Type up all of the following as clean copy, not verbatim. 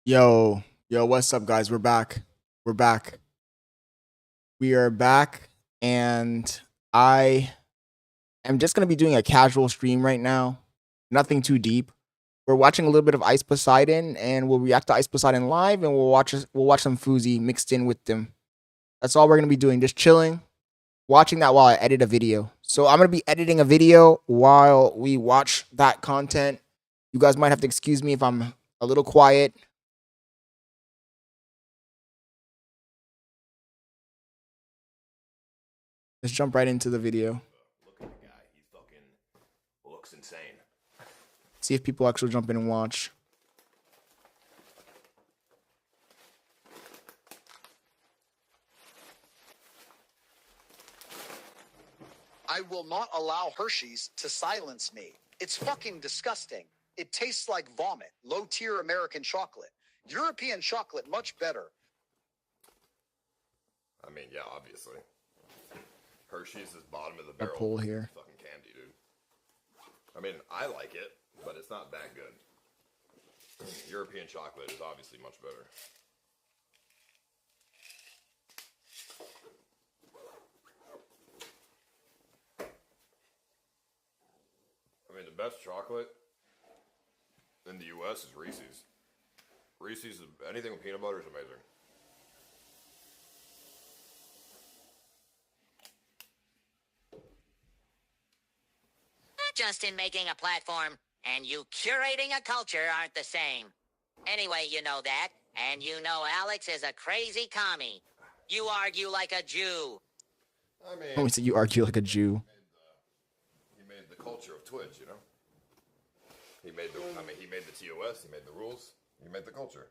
Yo, what's up, guys? We're back. We're back. We are back, and I am just gonna be doing a casual stream right now. Nothing too deep. We're watching a little bit of Ice Poseidon, and we'll react to Ice Poseidon live, and we'll watch some Fousey mixed in with them. That's all we're gonna be doing. Just chilling, watching that while I edit a video. So I'm gonna be editing a video while we watch that content. You guys might have to excuse me if I'm a little quiet. Let's jump right into the video. Look at the guy. He fucking looks insane. See if people actually jump in and watch. I will not allow Hershey's to silence me. It's fucking disgusting. It tastes like vomit. Low-tier American chocolate. European chocolate, much better. I mean, yeah, obviously. Hershey's is bottom of the A barrel. pull here. Fucking candy, dude. I mean, I like it, but it's not that good. European chocolate is obviously much better. I mean, the best chocolate in the U.S. is Reese's. Reese's, anything with peanut butter is amazing. Justin making a platform and you curating a culture aren't the same. Anyway, you know that, and you know Alex is a crazy commie. You argue like a Jew. I mean, Oh, so you argue like a Jew. he made the culture of Twitch, you know? He made the TOS, he made the rules, he made the culture.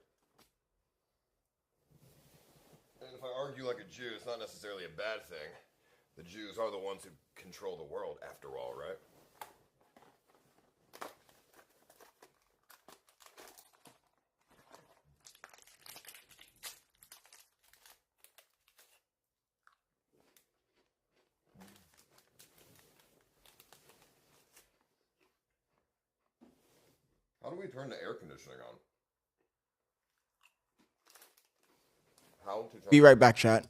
And if I argue like a Jew, it's not necessarily a bad thing. The Jews are the ones who control the world, after all, right? How do we turn the air conditioning on? How to turn Be right back, chat.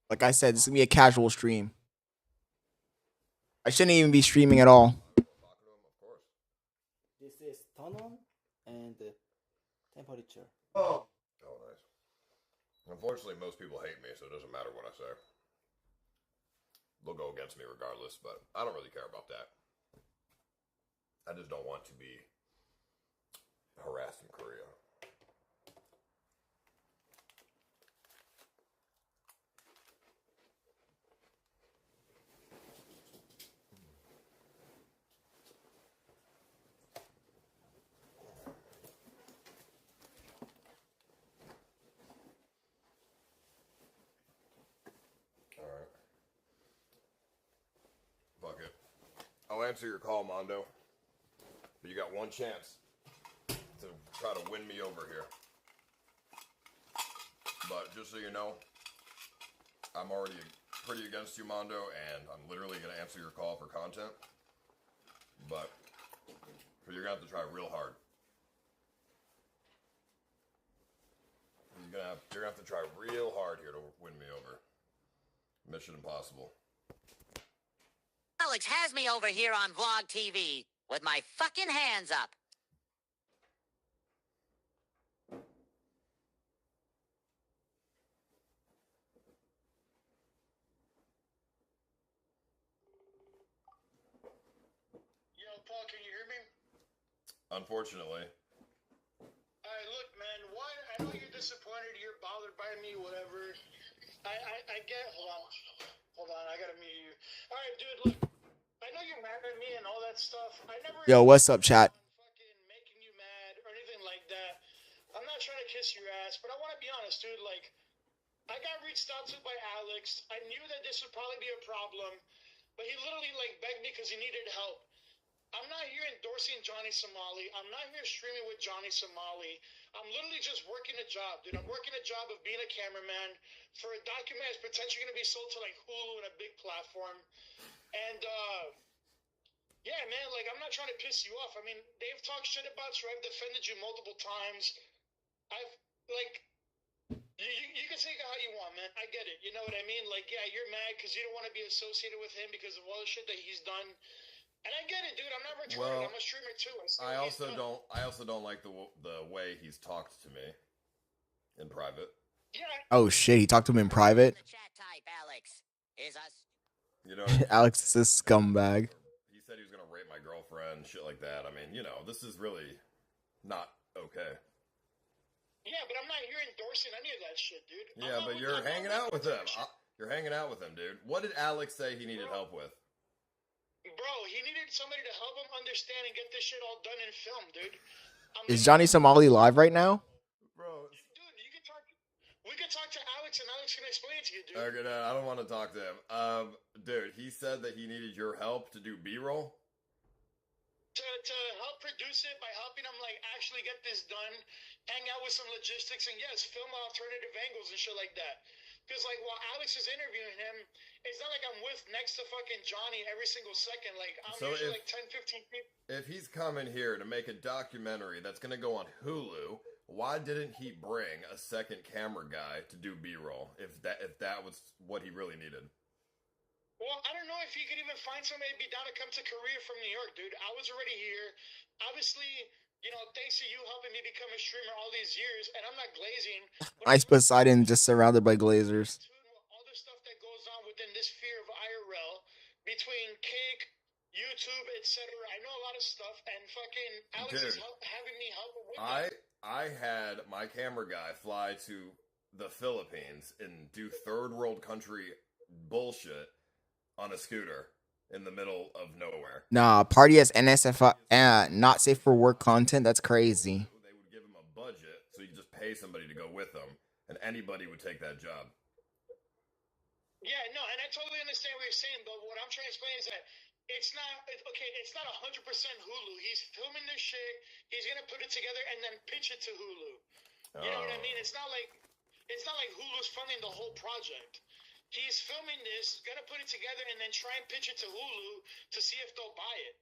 Like I said, this is gonna be a casual stream. I shouldn't even be streaming at all. Of course. This is turn on and temperature. Oh, nice. Unfortunately, most people hate me, so it doesn't matter what I say. They'll go against me regardless, but I don't really care about that. I just don't want to be harassed in Korea. Alright. Fuck it. I'll answer your call, Mondo. But you got one chance to try to win me over here. But just so you know, I'm already pretty against you, Mondo, and I'm literally going to answer your call for content. But you're going to have to try real hard. You're going to have to try real hard here to win me over. Mission impossible. Alex has me over here on Vlog TV with my fucking hands up. Yo, Paul, can you hear me? Unfortunately. Alright, look, man, one, I know you're disappointed, you're bothered by me, whatever. I get, hold on, I gotta mute you. Alright, dude, look, I know you're mad at me and all that stuff. I never... Yo, what's up, chat? ...fucking making you mad or anything like that. I'm not trying to kiss your ass, but I want to be honest, dude, like, I got reached out to by Alex. I knew that this would probably be a problem, but he literally, like, begged me because he needed help. I'm not here endorsing Johnny Somali. I'm not here streaming with Johnny Somali. I'm literally just working a job, dude. I'm working a job of being a cameraman for a document that's potentially going to be sold to, like, Hulu and a big platform. And, yeah, man, like, I'm not trying to piss you off. I mean, they've talked shit about you. I've defended you multiple times. I've like you can take it how you want, man. I get it. You know what I mean? Like, yeah, you're mad because you don't want to be associated with him because of all the shit that he's done. And I get it, dude. I'm not retarded. Well, I'm a streamer too. I also don't like the way he's talked to me in private. Yeah. Oh shit, he talked to him in private. The chat type, Alex, is us. You know, Alex is a scumbag. he said he was gonna rape my girlfriend, shit like that. I mean, you know, this is really not okay. Yeah, but I'm not here endorsing any of that shit, dude. Yeah, but you're hanging out with him. You're hanging out with him, dude. What did Alex say he needed help with? Bro, he needed somebody to help him understand and get this shit all done in film, dude. Is Johnny Somali live right now? Bro, dude, we can talk to Alex and Alex can explain it to you, dude. okay, no, I don't want to talk to him. Dude, he said that he needed your help to do B-roll. To help produce it by helping him like actually get this done, hang out with some logistics, and yes, film alternative angles and shit like that. Because like while Alex is interviewing him, it's not like I'm with next to fucking Johnny every single second. Like I'm So usually like 10, 15 people. If he's coming here to make a documentary that's gonna go on Hulu, why didn't he bring a second camera guy to do B-roll if that was what he really needed? Well, I don't know if he could even find somebody to be down to come to Korea from New York, dude. I was already here. Obviously, you know, thanks to you helping me become a streamer all these years, and I'm not glazing. Ice Poseidon just surrounded by glazers. All the stuff that goes on within this sphere of IRL, between Cake, YouTube, etc. I know a lot of stuff, and fucking Alex is having me help with that. I had my camera guy fly to the Philippines and do third world country bullshit on a scooter in the middle of nowhere. Nah, party as NSFI, not safe for work content. That's crazy. They would give him a budget, so you just pay somebody to go with them, and anybody would take that job. Yeah, no, and I totally understand what you're saying, but what I'm trying to explain is that it's not 100% Hulu. He's filming this shit. He's gonna put it together and then pitch it to Hulu. You know what I mean? It's not like Hulu's funding the whole project. He's filming this, gonna put it together, and then try and pitch it to Hulu to see if they'll buy it.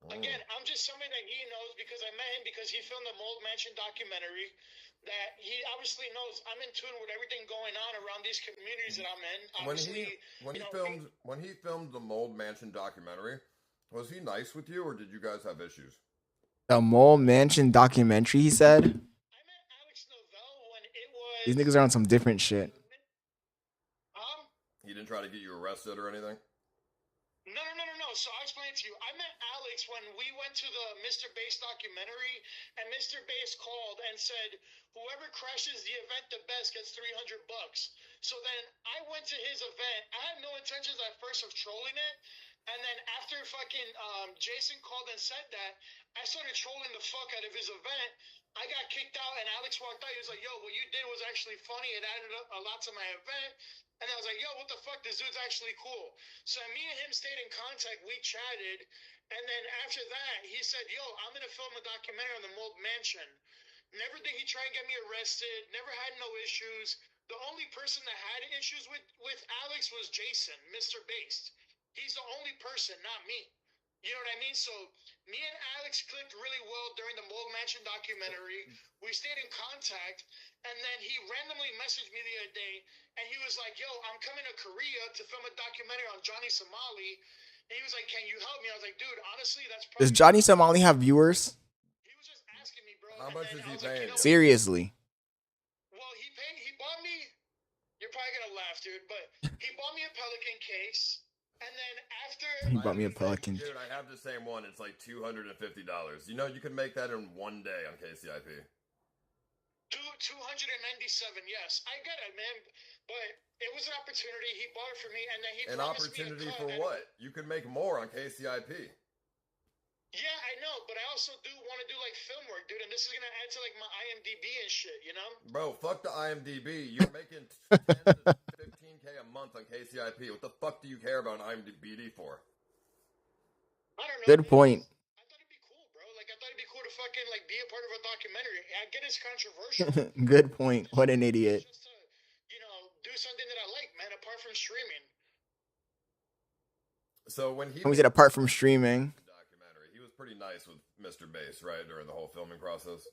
Again, I'm just somebody that he knows because I met him because he filmed the Mold Mansion documentary. That he obviously knows I'm in tune with everything going on around these communities that I'm in. Obviously, when he filmed the Mold Mansion documentary, was he nice with you, or did you guys have issues? The Mole Mansion documentary, he said. I met Alex Novell when it was. These niggas are on some different shit. He didn't try to get you arrested or anything? No. So I'll explain it to you. I met Alex when we went to the Mr. Bass documentary, and Mr. Bass called and said, whoever crashes the event the best gets $300. So then I went to his event. I had no intentions at first of trolling it. And then after fucking Jason called and said that, I started trolling the fuck out of his event. I got kicked out, and Alex walked out. He was like, yo, what you did was actually funny. It added a lot to my event. And I was like, yo, what the fuck? This dude's actually cool. So me and him stayed in contact. We chatted. And then after that, he said, yo, I'm going to film a documentary on the Mold Mansion. Never did he try and get me arrested. Never had no issues. The only person that had issues with Alex was Jason, Mr. Based. He's the only person, not me. You know what I mean? So me and Alex clicked really well during the Mold Mansion documentary. We stayed in contact, and then he randomly messaged me the other day, and he was like, yo, I'm coming to Korea to film a documentary on Johnny Somali. And he was like, can you help me? I was like, dude, honestly, that's probably... Does Johnny Somali have viewers? He was just asking me, bro. How much is he paying? Like, Seriously. Well, he bought me... You're probably going to laugh, dude, but he bought me a Pelican case. And then after... He bought me a Pelican. Dude, I have the same one. It's like $250. You know, you can make that in one day on KCIP. 297, yes. I get it, man. But it was an opportunity. He bought it for me, and then he An promised opportunity me a cut, for and- what? You can make more on KCIP. Yeah, I know, but I also do want to do, like, film work, dude, and this is going to add to, like, my IMDb and shit, you know? Bro, fuck the IMDb. You're making 10 to 15K a month on KCIP. What the fuck do you care about an IMDb for? I don't know. Good man. point. I thought it'd be cool, bro. Like, I thought it'd be cool to fucking, like, be a part of a documentary. I get it's controversial. Good point. What an idiot. Just to, you know, do something that I like, man, apart from streaming. So when he said apart from streaming. documentary, he was pretty nice with Mr. Bass, right, during the whole filming process.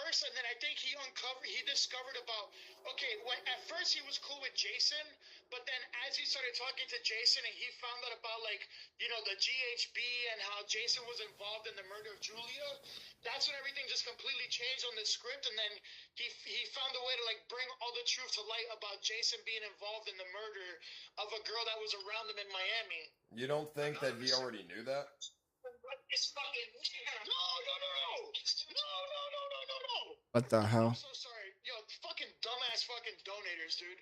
first, and then I think he discovered about, okay, when at first he was cool with Jason, but then as he started talking to Jason and he found out about, like, you know, the GHB and how Jason was involved in the murder of Julia, that's when everything just completely changed on the script, and then he found a way to, like, bring all the truth to light about Jason being involved in the murder of a girl that was around him in Miami. You don't think that he already knew that? It's fucking no. What the hell? I'm so sorry. Yo, fucking dumbass fucking donators, dude.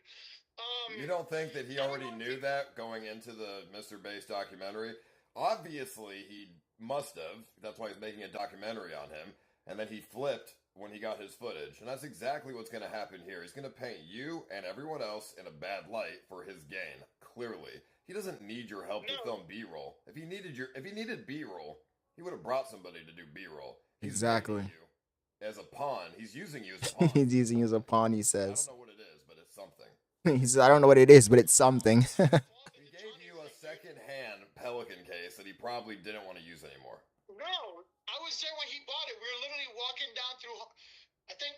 You don't think that he already knew that going into the Mr. Bass documentary? Obviously, he must have. That's why he's making a documentary on him. And then he flipped when he got his footage. And that's exactly what's going to happen here. He's going to paint you and everyone else in a bad light for his gain. Clearly. He doesn't need your help to film B-roll. If he needed B-roll, he would have brought somebody to do B-roll. Exactly. As a pawn. He's using you as a pawn. He's using you as a pawn, he I says. don't know what it is, but it's something. He says, I don't know what it is, but it's something. He gave you a second-hand Pelican case that he probably didn't want to use anymore. No, I was there when he bought it. We were literally walking down through, I think,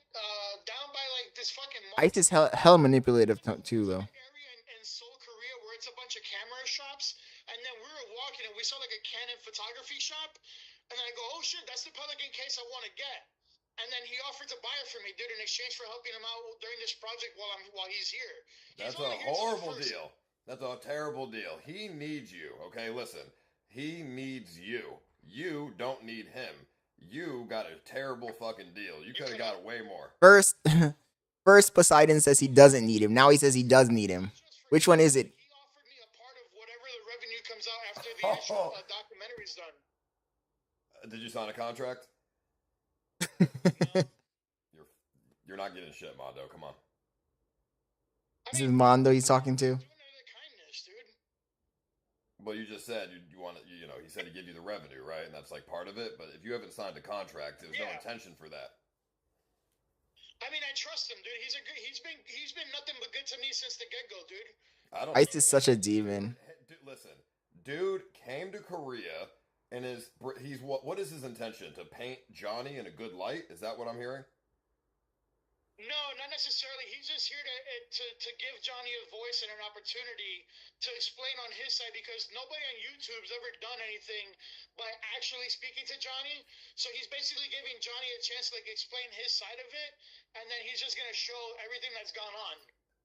down by, like, this fucking Ice is hella manipulative too, though. area in Seoul, Korea, where it's a bunch of camera shops, and then we were walking and we saw, like, a Canon photography shop, and then I go, oh shit, that's the Pelican case I want to get. And then he offered to buy it for me, dude, in exchange for helping him out during this project while he's here. That's a horrible deal. That's a terrible deal. He needs you, okay? Listen, he needs you. You don't need him. You got a terrible fucking deal. You could have got way more. First Poseidon says he doesn't need him. Now he says he does need him. Which one is it? He offered me a part of whatever the revenue comes out after the actual documentary's done. Did you sign a contract? You're not getting shit, Mondo. Come on. This is Mondo he's talking to. Well, you just said you want to, you know, he said he'd give you the revenue, right? And that's like part of it. But if you haven't signed a contract, there's no intention for that. I mean, I trust him, dude. He's been nothing but good to me since the get-go, dude. I don't. Ice is such a demon. Listen, dude came to Korea and he's what is his intention? To paint Johnny in a good light? Is that what I'm hearing? No, not necessarily. He's just here to give Johnny a voice and an opportunity to explain on his side, because nobody on YouTube's ever done anything by actually speaking to Johnny. So he's basically giving Johnny a chance to, like, explain his side of it, and then he's just gonna show everything that's gone on.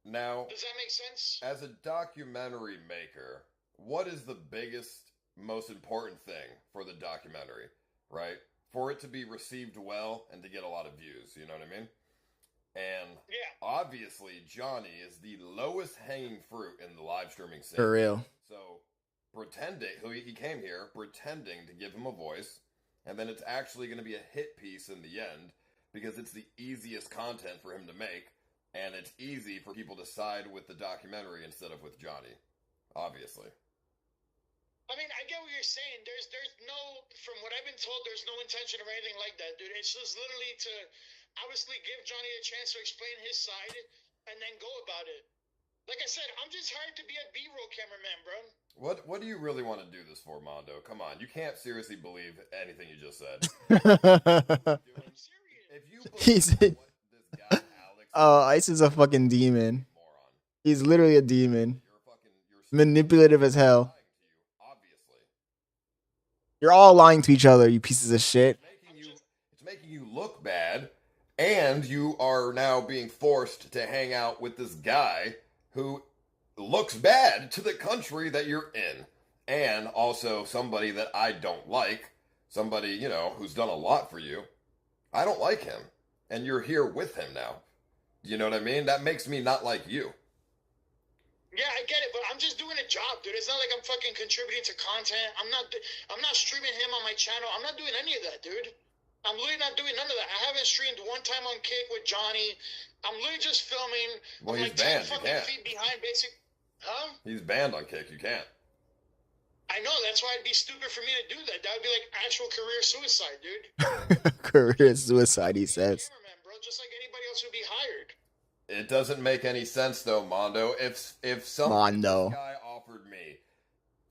Now, does that make sense? As a documentary maker, what is the biggest, most important thing for the documentary, right? For it to be received well and to get a lot of views, you know what I mean? And obviously, Johnny is the lowest hanging fruit in the live streaming scene. For real. So, he came here pretending to give him a voice, and then it's actually going to be a hit piece in the end, because it's the easiest content for him to make, and it's easy for people to side with the documentary instead of with Johnny. Obviously. I mean, I get what you're saying. There's no, from what I've been told, there's no intention of anything like that, dude. It's just literally to obviously give Johnny a chance to explain his side and then go about it. Like I said, I'm just hired to be a B-roll cameraman, bro. What do you really want to do this for, Mondo? Come on, you can't seriously believe anything you just said. I'm serious. If you believe what this guy Alex Ice is a fucking demon. He's literally a demon. You're manipulative as hell. You're all lying to each other, you pieces of shit. It's making you look bad, and you are now being forced to hang out with this guy who looks bad to the country that you're in. And also somebody that I don't like. Somebody, you know, who's done a lot for you. I don't like him. And you're here with him now. You know what I mean? That makes me not like you. Yeah, I get it, but I'm just doing a job, dude. It's not like I'm fucking contributing to content. I'm not streaming him on my channel. I'm not doing any of that, dude. I'm literally not doing none of that. I haven't streamed one time on Kick with Johnny. I'm literally just filming. Well, I'm he's like banned. 10 fucking feet behind basic. Huh? He's banned on Kick. You can't. I know. That's why it'd be stupid for me to do that. That would be like actual career suicide, dude. Career suicide, he says. Cameraman, bro, just like anybody else would be hired. It doesn't make any sense though, Mondo. If this guy offered me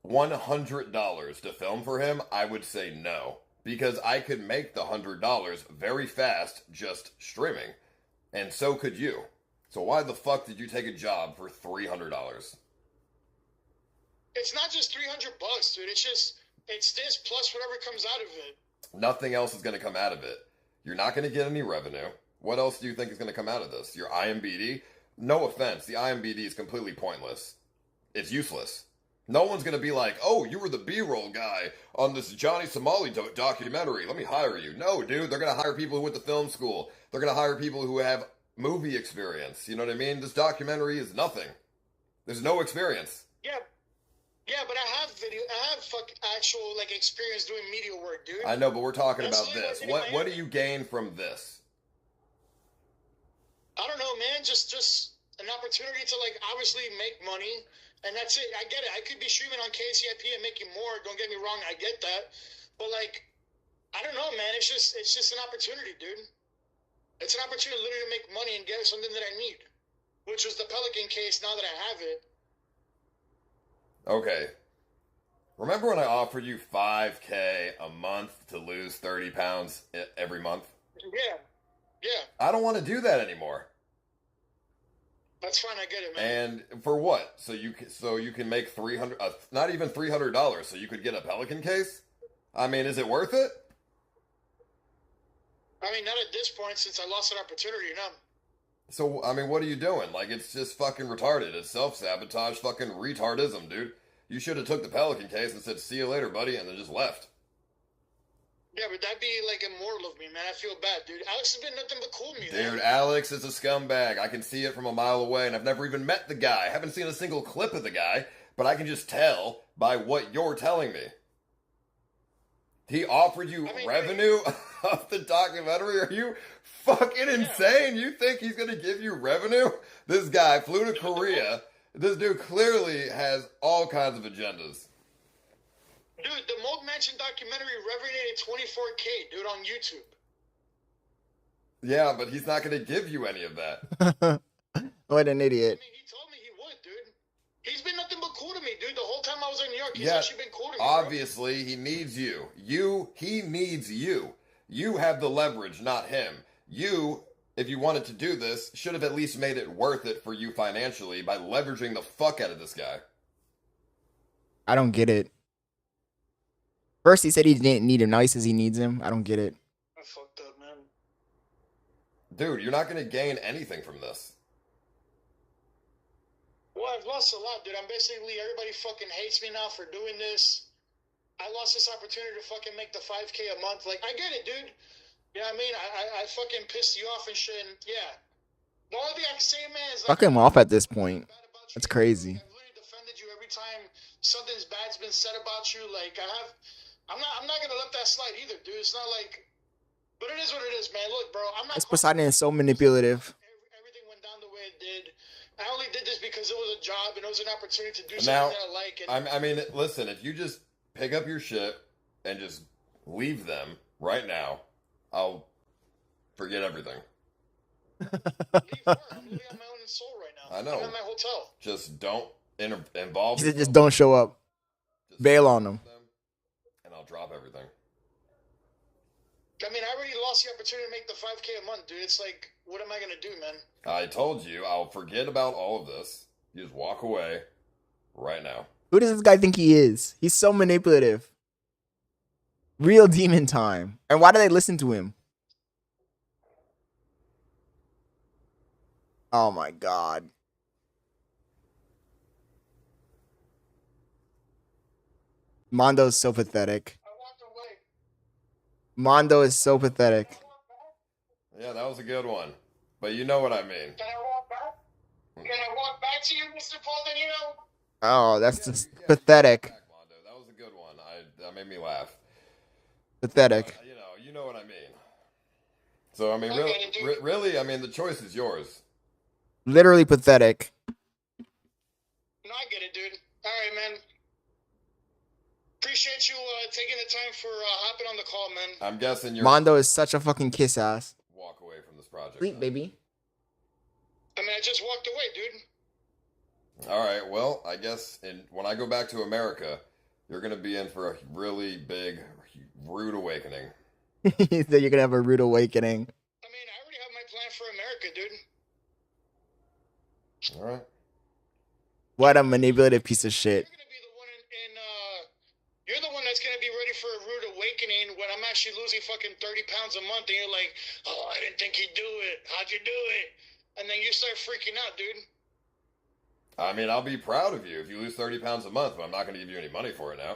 $100 to film for him, I would say no. because I could make the $100 very fast just streaming, and so could you. So why the fuck did you take a job for $300? It's not just $300, dude. It's this plus whatever comes out of it. Nothing else is going to come out of it. You're not going to get any revenue. What else do you think is going to come out of this? Your IMBD? No offense, the IMBD is completely pointless. It's useless. No one's going to be like, oh, you were the B-roll guy on this Johnny Somali documentary. Let me hire you. No, dude, they're going to hire people who went to film school. They're going to hire people who have movie experience. You know what I mean? This documentary is nothing. There's no experience. Yeah, but I have actual like experience doing media work, dude. I know, but we're talking That's about like this. working in What do Miami. you gain from this? I don't know, man. Just an opportunity to like obviously make money, and that's it. I get it. I could be streaming on KCIP and making more. Don't get me wrong. I get that, but like, I don't know, man. It's just an opportunity, dude. It's an opportunity literally to make money and get something that I need, which was the Pelican case. Now that I have it. Okay. Remember when I offered you $5K a month to lose 30 pounds every month? Yeah. I don't want to do that anymore. That's fine. I get it, man. And for what? So you can make not even $300, so you could get a Pelican case? I mean, is it worth it? I mean, not at this point since I lost an opportunity, no. So, I mean, what are you doing? Like, it's just fucking retarded. It's self-sabotage, fucking retardism, dude. You should have took the Pelican case and said, see you later, buddy, and then just left. Yeah, but that'd be like immoral of me, man. I feel bad, dude. Alex has been nothing but cool to me, Dude, man. Alex is a scumbag. I can see it from a mile away, and I've never even met the guy. I haven't seen a single clip of the guy, but I can just tell by what you're telling me. He offered you revenue of the documentary? Are you fucking insane? You think he's gonna give you revenue? This guy flew to Korea. This dude clearly has all kinds of agendas. Dude, the Mold Mansion documentary revenated 24K, dude, on YouTube. Yeah, but he's not gonna give you any of that. What an idiot. I mean, he told me he would, dude. He's been nothing but cool to me, dude. The whole time I was in New York, he's Yeah, actually been cool to me, bro. obviously, he needs you. He needs you. You have the leverage, not him. You, if you wanted to do this, should have at least made it worth it for you financially by leveraging the fuck out of this guy. I don't get it. First he said he didn't need him. Now he says he needs him. I don't get it. I fucked up, man. Dude, you're not going to gain anything from this. Well, I've lost a lot, dude. I'm basically, everybody fucking hates me now for doing this. I lost this opportunity to fucking make the 5K a month. Like, I get it, dude. You know what I mean? I fucking pissed you off and shit, and yeah. The only thing I can say, man, is Fuck him off at this point. That's crazy. I've literally defended you every time something's bad's been said about you. Like, I'm not gonna let that slide either, dude. It's not like, but it is what it is, man. Look, bro, I'm not. Ice Poseidon is so manipulative. Everything went down the way it did. I only did this because it was a job and it was an opportunity to do Now, something that I like. And I mean, listen, if you just pick up your shit and just leave them right now, I'll forget everything. leave work. I'm living on my own soul right now. I know. I'm at my hotel. Just don't involve He said just yourself. don't show up. Just Bail on them. and I'll drop everything. I mean, I already lost the opportunity to make the 5K a month, dude. It's like, what am I gonna do, man? I told you, I'll forget about all of this. You just walk away right now. Who does this guy think he is? He's so manipulative. Real demon time. And why do they listen to him? Oh my god. Mondo is so pathetic. I walked away. Mondo is so pathetic. Yeah, that was a good one. But you know what I mean. Can I walk back? Can I walk back to you, Mr. Paldanino? Oh, that's just pathetic. Back, Mondo. That was a good one. That made me laugh. Pathetic. You know what I mean. So I mean, Okay, dude. really, I mean, the choice is yours. Literally pathetic. No, I get it, dude. All right, man. Appreciate you taking the time for hopping on the call, man. I'm guessing you're Mondo is such a fucking kiss ass. walk away from this project. Sleep, then. baby. I mean, I just walked away, dude. All right. Well, I guess when I go back to America, you're gonna be in for a really big, Rude awakening. He said you're gonna have a rude awakening. I mean, I already have my plan for America, dude. All right. What a manipulative piece of shit. You're gonna be the one you're the one that's gonna be ready for a rude awakening when I'm actually losing fucking 30 pounds a month, and you're like, oh, I didn't think you'd do it. How'd you do it? And then you start freaking out, dude. I mean, I'll be proud of you if you lose 30 pounds a month, but I'm not going to give you any money for it now.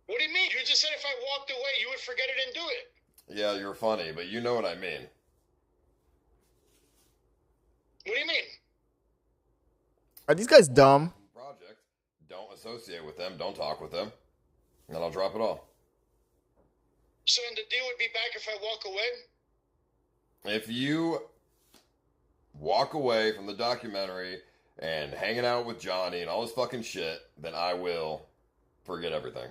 What do you mean? You just said if I walked away, you would forget it and do it. Yeah, you're funny, but you know what I mean. What do you mean? Are these guys dumb? Project. Don't associate with them. Don't talk with them. And I'll drop it all. So then the deal would be back if I walk away? If you walk away from the documentary and hanging out with Johnny and all this fucking shit, then I will forget everything.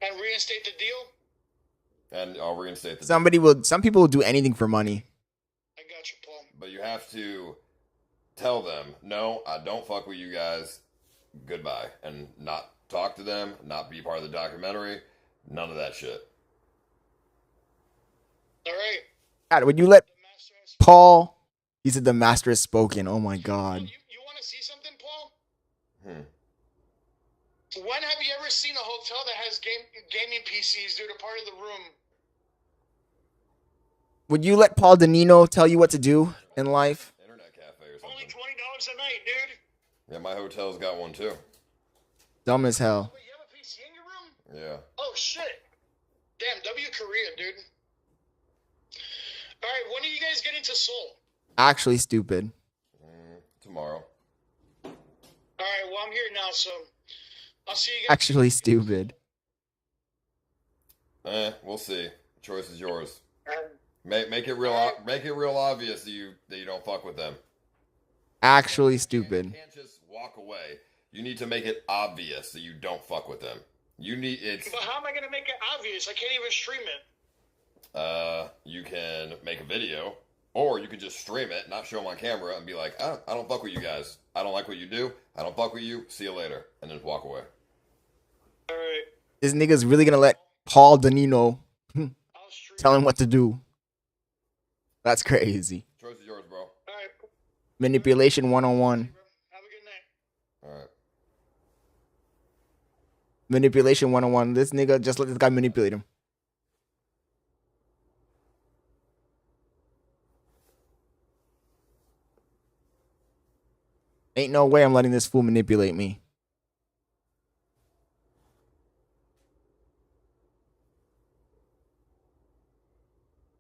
And reinstate the deal? And I'll reinstate the Some people will do anything for money. I got you, Paul. But you have to tell them, no, I don't fuck with you guys. Goodbye. And not talk to them, not be part of the documentary, none of that shit. All right. God, would you let Paul? He said the master has spoken. Oh my God. You want to see something, Paul? When have you ever seen a hotel that has gaming PCs, dude, a part of the room? Would you let Paul Danino tell you what to do in life? Internet cafe or something. Only $20 a night, dude. Yeah, my hotel's got one too. Dumb as hell. Wait, you have a PC in your room? Yeah. Oh, shit. Damn, W Korea, dude. All right, when are you guys getting to Seoul? Actually stupid. Tomorrow. All right, well, I'm here now, so I'll see you guys. Actually stupid. We'll see. The choice is yours. All right. Make it real obvious that you don't fuck with them. Actually stupid. You can't just walk away. You need to make it obvious that you don't fuck with them. But how am I gonna make it obvious? I can't even stream it. You can make a video, or you can just stream it, not show them on camera, and be like, I don't fuck with you guys. I don't like what you do. I don't fuck with you. See you later, and then walk away. All right. This nigga's really gonna let Paul Danino tell him what to do. That's crazy. Choice is yours, bro. All right. Manipulation 101. Have a good night. All right. Manipulation 101. This nigga just let this guy manipulate him. Ain't no way I'm letting this fool manipulate me.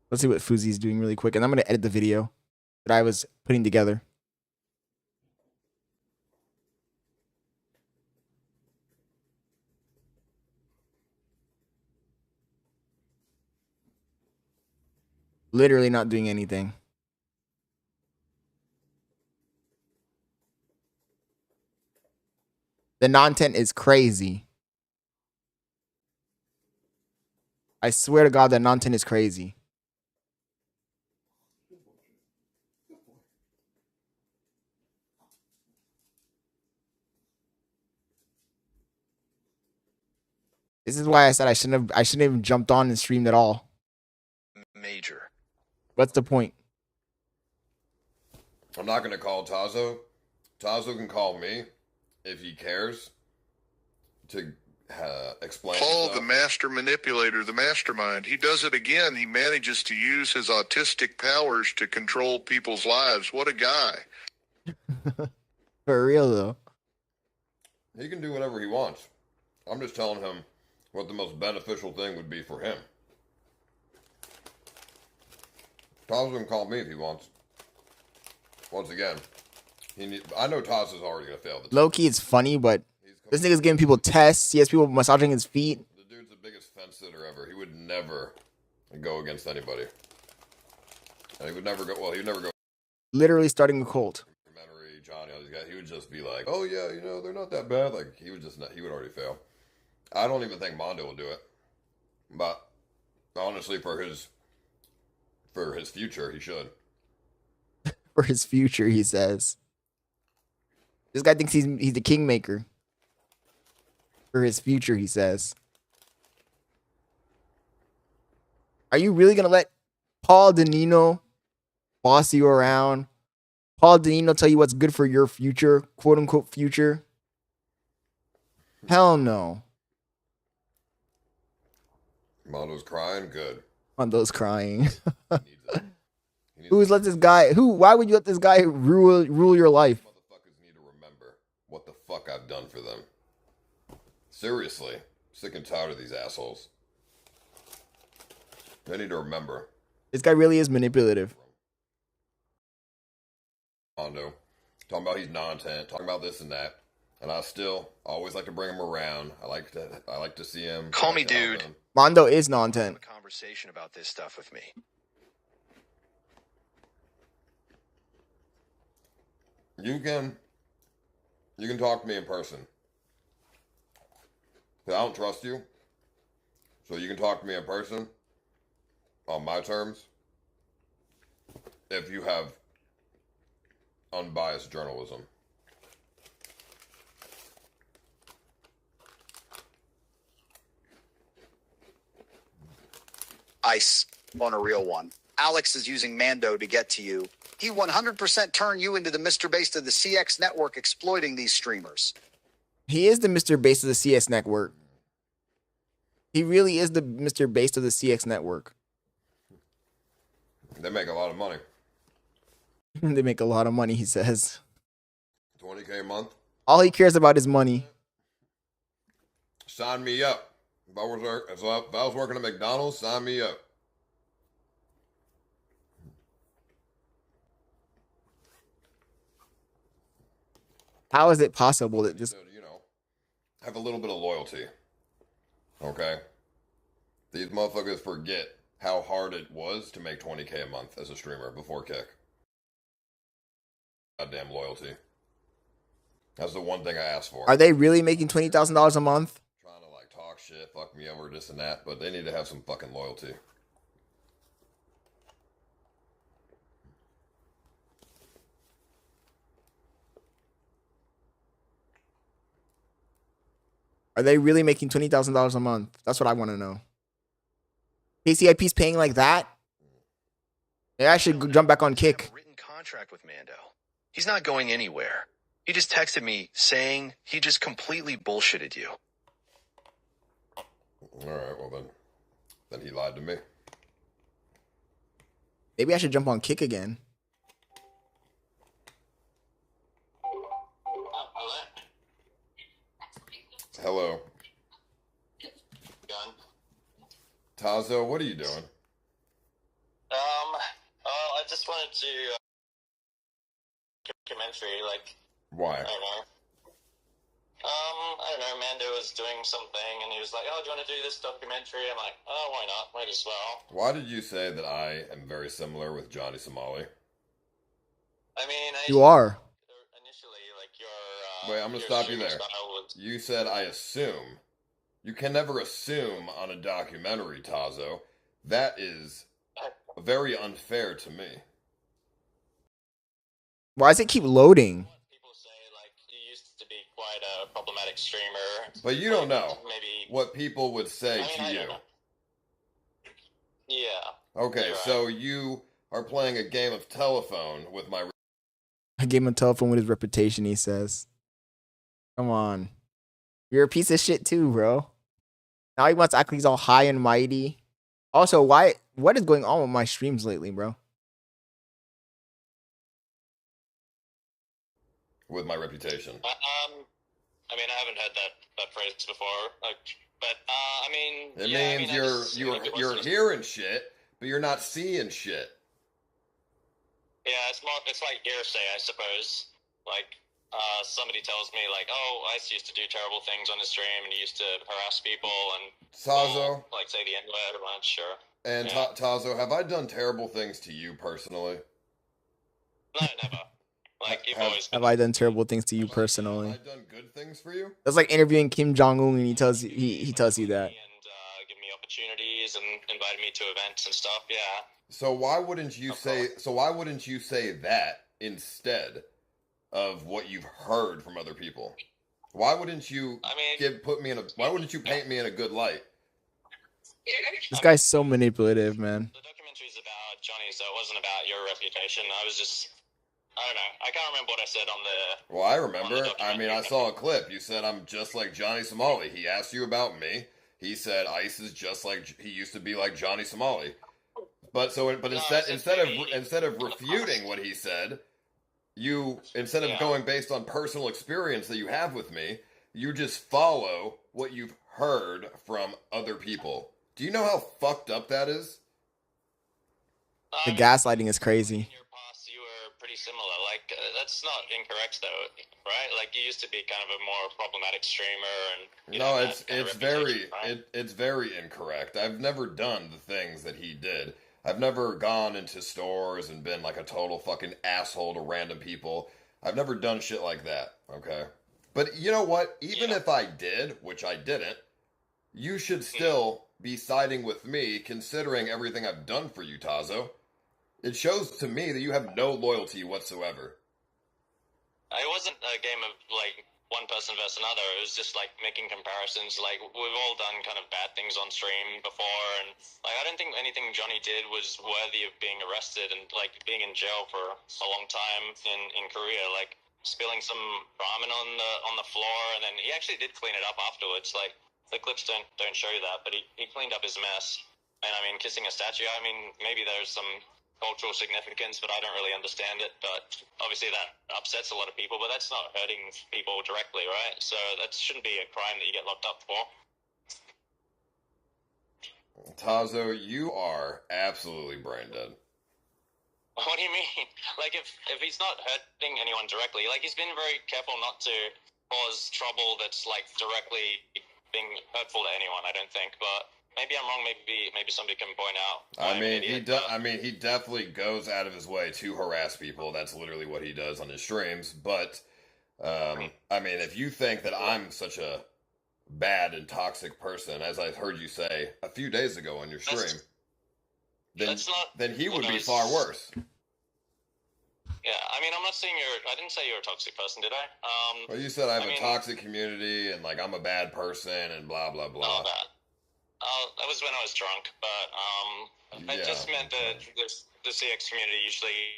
Let's see what Fousey's doing really quick. And I'm going to edit the video that I was putting together. Literally not doing anything. The non-tent is crazy. I swear to God, that non-tent is crazy. This is why I said I shouldn't have even jumped on and streamed at all. Major. What's the point? I'm not gonna call Tazo. Tazo can call me if he cares to explain. Paul, stuff. the master manipulator, the mastermind. He does it again. He manages to use his autistic powers to control people's lives. What a guy. For real, though. He can do whatever he wants. I'm just telling him what the most beneficial thing would be for him. Tazo can call me if he wants. Once again, I know Tazo's already gonna fail. Low-key, it's funny, but this nigga's giving people tests. He has people massaging his feet. The dude's the biggest fence sitter ever. He would never go against anybody. And he would never go. Well, he would never go. Literally starting a cult. Documentary, Johnny, all these guys. He would just be like, "Oh yeah, they're not that bad." Like he would just not. He would already fail. I don't even think Mondo will do it. But honestly, for his future, he should. For his future, he says. This guy thinks he's the kingmaker. For his future, he says. Are you really gonna let Paul Danino boss you around? Paul Danino tell you what's good for your future, quote unquote future? Hell no. Mondo's crying. Good. Mondo's crying. He needs it. He needs Who's it. let this guy? Why would you let this guy rule your life? Motherfuckers need to remember what the fuck I've done for them. Seriously, sick and tired of these assholes. They need to remember. This guy really is manipulative. Mondo, talking about he's nonsense, talking about this and that, and I still always like to bring him around. I like to see him. Call me dude. Mondo is Have nonsense. a conversation about this stuff with me. You can talk to me in person. 'Cause I don't trust you, so you can talk to me in person on my terms. If you have unbiased journalism. Ice on a real one. Alex is using Mando to get to you. He 100% turned you into the Mr. Beast of the CX network exploiting these streamers. He is the Mr. Base of the CS network. He really is the Mr. Base of the CX network. They make a lot of money. They make a lot of money, he says. 20K a month. All he cares about is money. Sign me up. If I was working at McDonald's, sign me up. How is it possible that this... You know, have a little bit of loyalty. Okay? These motherfuckers forget how hard it was to make 20K a month as a streamer before Kick. Goddamn loyalty. That's the one thing I asked for. Are they really making $20,000 a month? Trying to like talk shit, fuck me over, this and that, but they need to have some fucking loyalty. Are they really making $20,000 a month? That's what I want to know. KCIP's paying like that? They should jump back on Kick. Have a written contract with Mando. He's not going anywhere. He just texted me saying he just completely bullshitted you. Alright, well then he lied to me. Maybe I should jump on Kick again. Hello. Gun. Tazo, what are you doing? I just wanted to documentary, like, Why? I don't know. I don't know, Mando was doing something and he was like, oh, do you want to do this documentary? I'm like, oh, why not? Might as well. Why did you say that I am very similar with Johnny Somali? I mean, You are. Initially, like, your Wait, I'm gonna your stop you streaming there. style was- You said I assume. You can never assume on a documentary, Tazo. That is very unfair to me. Why does it keep loading? People say, like, you used to be quite a problematic streamer. But you don't know Maybe. what people would say I mean, to I you. don't know. Yeah. Okay, You're so right. you are playing a game of telephone with my... I gave him a telephone with his reputation, he says. Come on. You're a piece of shit too, bro. Now he wants to act like he's all high and mighty. Also, what is going on with my streams lately, bro? with my reputation. I mean, I haven't heard that phrase before, like, but I mean, It yeah, I means mean, I just, you're like, it you're wasn't- hearing shit, but you're not seeing shit. Yeah, it's like hearsay, I suppose. Like, somebody tells me, like, oh, Ice used to do terrible things on the stream, and he used to harass people, and Tazo like, say the N-word a bunch, sure. and Yeah. Tazo, have I done terrible things to you personally? No, never. Like, you've always been... Have I done terrible things to you Have personally? I done good things for you? That's like interviewing Kim Jong Un, and he tells you he tells you that. And give me opportunities and invited me to events and stuff. Yeah. So why wouldn't you Of say? course. So why wouldn't you say that instead of what you've heard from other people? Why wouldn't you I mean, Why wouldn't you paint me in a good light? This guy's so manipulative, man. The documentary's about Johnny, so it wasn't about your reputation. I was just, I don't know. I can't remember what I said on the. Well, I remember. I mean, I saw a clip. You said I'm just like Johnny Somali. He asked you about me. He said Ice is just like he used to be like Johnny Somali. But instead of refuting what he said, instead of going based on personal experience that you have with me, you just follow what you've heard from other people. Do you know how fucked up that is? The gaslighting is crazy. In your past, you were pretty similar. Like, that's not incorrect, though, right? Like, you used to be kind of a more problematic streamer, and you know, it's very incorrect. I've never done the things that he did. I've never gone into stores and been like a total fucking asshole to random people. I've never done shit like that. Okay, but you know what? Even if I did, which I didn't, you should still be siding with me, considering everything I've done for you, Tazo. It shows to me that you have no loyalty whatsoever. It wasn't a game of, like, one person versus another. It was just, like, making comparisons. Like, we've all done kind of bad things on stream before, and, like, I don't think anything Johnny did was worthy of being arrested and, like, being in jail for a long time in Korea. Like, spilling some ramen on the floor, and then he actually did clean it up afterwards. Like, the clips don't show you that, but he cleaned up his mess. And, I mean, kissing a statue, I mean, maybe there's some cultural significance, but I don't really understand it. But obviously that upsets a lot of people, but that's not hurting people directly, right? So that shouldn't be a crime that you get locked up for. Tazo, you are absolutely brain dead. What do you mean? Like, if he's not hurting anyone directly, like, he's been very careful not to cause trouble that's, like, directly being hurtful to anyone, I don't think, but maybe I'm wrong. Maybe somebody can point out. He definitely goes out of his way to harass people. That's literally what he does on his streams. But I mean, if you think that I'm such a bad and toxic person, as I heard you say a few days ago on your stream, then he would be far worse. Yeah, I mean, I'm not saying I didn't say you're a toxic person, did I? Well, you said I have a toxic community and like I'm a bad person and blah blah blah. No, that was when I was drunk, but I just meant that the CX community usually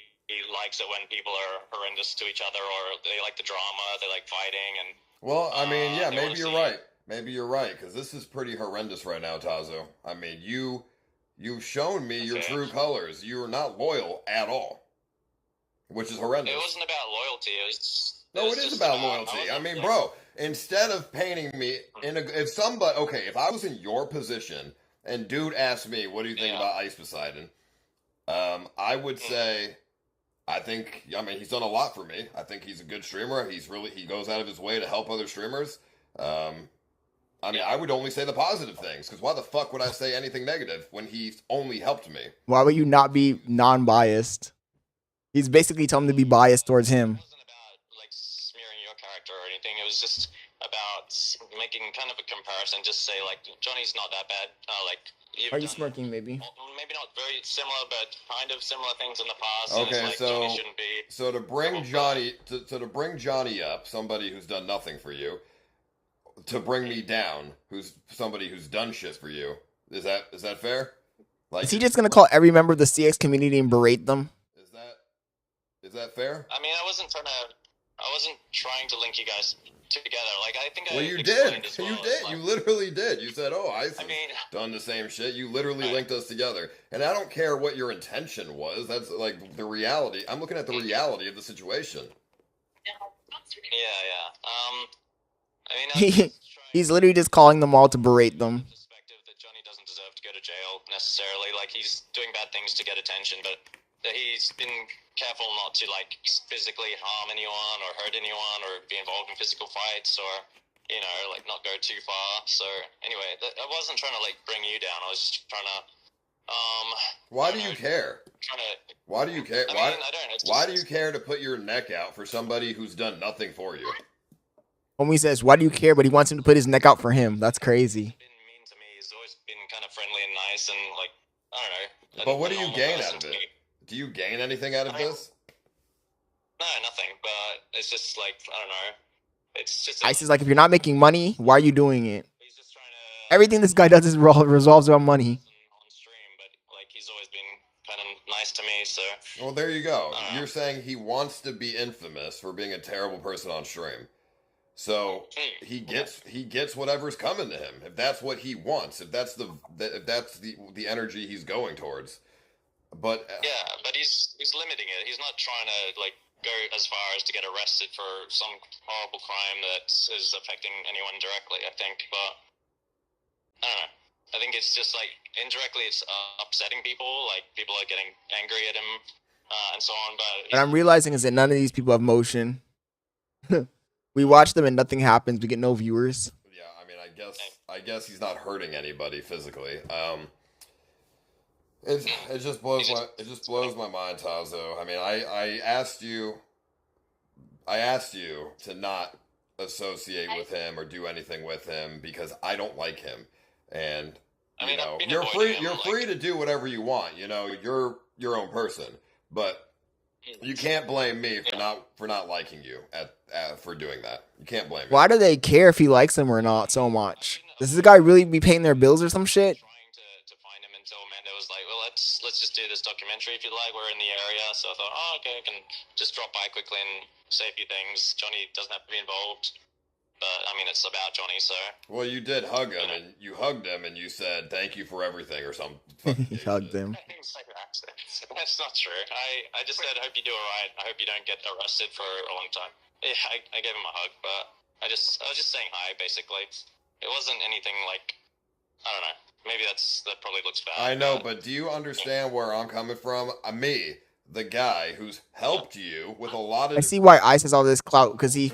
likes it when people are horrendous to each other, or they like the drama, they like fighting, and. Well, I mean, yeah, maybe you're right. Maybe you're right, because this is pretty horrendous right now, Tazo. I mean, you've shown me your true colors. You are not loyal at all, which is horrendous. It wasn't about loyalty. It is about loyalty. I mean, bro, instead of painting me if I was in your position and dude asked me, what do you think about Ice Poseidon? I would say, he's done a lot for me. I think he's a good streamer. He goes out of his way to help other streamers. I would only say the positive things, because why the fuck would I say anything negative when he's only helped me? Why would you not be non-biased? He's basically telling him to be biased towards him. It wasn't about, like, smearing your character or anything. It was just about making kind of a comparison. Just say, like, Johnny's not that bad. Are you smirking, maybe? Maybe not very similar, but kind of similar things in the past. Okay, like, Johnny shouldn't be. So to bring Johnny to bring Johnny up, somebody who's done nothing for you, to bring me down, who's somebody who's done shit for you, is that fair? Like, is he just gonna call every member of the CX community and berate them? Is that fair? I mean, I wasn't trying to link you guys together. Like, I think you did. You literally did. You said, "Oh, I've done the same shit." You literally linked us together, and I don't care what your intention was. That's like the reality. I'm looking at the reality of the situation. Yeah. He's literally just calling them all to berate them. Perspective that Johnny doesn't deserve to go to jail necessarily. Like, he's doing bad things to get attention, but he's been careful not to, like, physically harm anyone or hurt anyone or be involved in physical fights or, you know, like, not go too far. So anyway, I wasn't trying to, like, bring you down. I was just trying to why do you care? Why do you care? I don't. Why do you care to put your neck out for somebody who's done nothing for you? Homie says, why do you care? But he wants him to put his neck out for him. That's crazy. He's been mean to me. He's always been kind of friendly and nice and, like, I don't know. But what do you gain out of it? Do you gain anything out of this? No, nothing. But it's just like, I don't know. It's just. Ice is like, if you're not making money, why are you doing it? He's just trying to Everything this guy does is resolves around money. On stream, but like he's always been kind of nice to me. So Well, there you go. You're saying he wants to be infamous for being a terrible person on stream. So he gets whatever's coming to him. If that's what he wants, if that's the energy he's going towards. But yeah, but he's limiting it. He's not trying to like go as far as to get arrested for some horrible crime that is affecting anyone directly. I think, but I don't know. I think it's just like indirectly, it's upsetting people. Like people are getting angry at him and so on. But what I'm realizing is that none of these people have motion. We watch them and nothing happens. We get no viewers. yeah, I mean, I guess he's not hurting anybody physically. It just blows my mind, Tazo. I mean, I asked you to not associate with him or do anything with him because I don't like him, and you know, you're free to do whatever you want. You know, you're your own person, but you can't blame me for not liking you for doing that. You can't blame me. Why do they care if he likes them or not so much? Does this guy really be paying their bills or some shit? Trying to find him until Amanda was like, well, let's just do this documentary if you like. We're in the area, so I thought, oh, okay, I can just drop by quickly and say a few things. Johnny doesn't have to be involved. But, I mean, it's about Johnny, so... Well, you did hug him, and you hugged him, and you said, thank you for everything, or something. He hugged him. That's not true. I just said, I hope you do alright. I hope you don't get arrested for a long time. Yeah, I gave him a hug, but I was just saying hi, basically. It wasn't anything like... I don't know. Maybe that probably looks bad. I know, but do you understand where I'm coming from? Me, the guy who's helped you with a lot of... I see why Ice has all this clout, because he's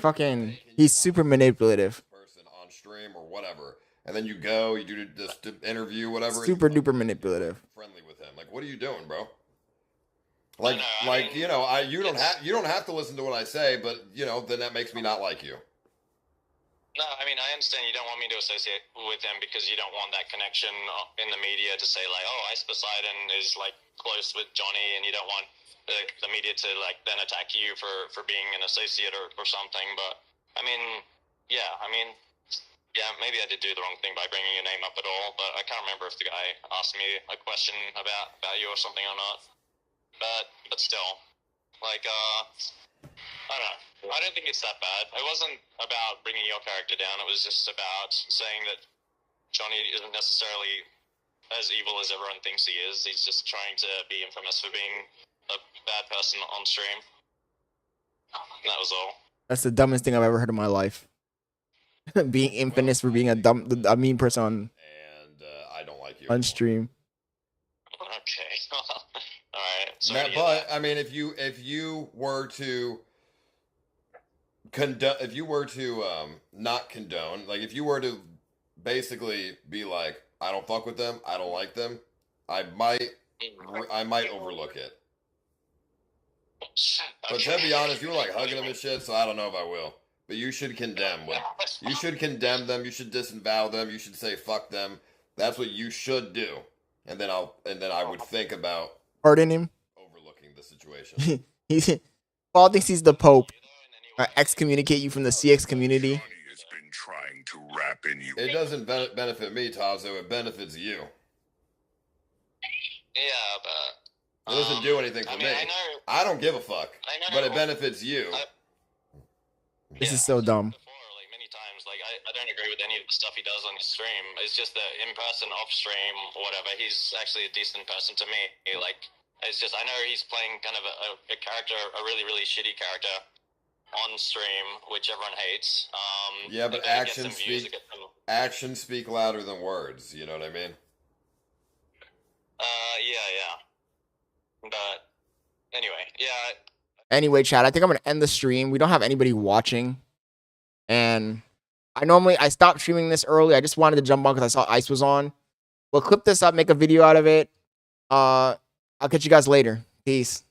super manipulative. ...person on stream or whatever, and then you do this interview, whatever. Super duper manipulative. Friendly with him. Like, what are you doing, bro? You don't have to listen to what I say, but, you know, then that makes me not like you. No, I mean, I understand you don't want me to associate with him because you don't want that connection in the media to say, like, oh, Ice Poseidon is, like, close with Johnny, and you don't want the media to, like, then attack you for being an associate or something. But, I mean, yeah, maybe I did do the wrong thing by bringing your name up at all, but I can't remember if the guy asked me a question about you or something or not. But still, like, I don't know. I don't think it's that bad. It wasn't about bringing your character down. It was just about saying that Johnny isn't necessarily as evil as everyone thinks he is. He's just trying to be infamous for being a bad person on stream. And that was all. That's the dumbest thing I've ever heard in my life. Being infamous for being a mean person on... And I don't like you. On stream. Okay. All right. But I mean, if you were to not condone, like if you were to basically be like, I don't fuck with them, I don't like them, I might overlook it. But to be honest, you were like hugging them and shit, so I don't know if I will. But you should condemn them. You should disavow them. You should say fuck them. That's what you should do. And then I would think about pardon him, overlooking the situation. Paul thinks he's the Pope. Excommunicate you from the CX community. It doesn't benefit me, Tazo. It benefits you. Yeah, but it doesn't do anything for me. I don't give a fuck. But it benefits you. This is so dumb. Like many times, like I don't agree with any of the stuff he does on his stream. It's just that in person, off stream, or whatever, he's actually a decent person to me. Like, it's just I know he's playing kind of a character, a really really shitty character on stream, which everyone hates. Yeah, but actions speak louder than words. You know what I mean? Yeah. But anyway, yeah. Anyway, chat, I think I'm going to end the stream. We don't have anybody watching. And I stopped streaming this early. I just wanted to jump on because I saw Ice was on. We'll clip this up, make a video out of it. I'll catch you guys later. Peace.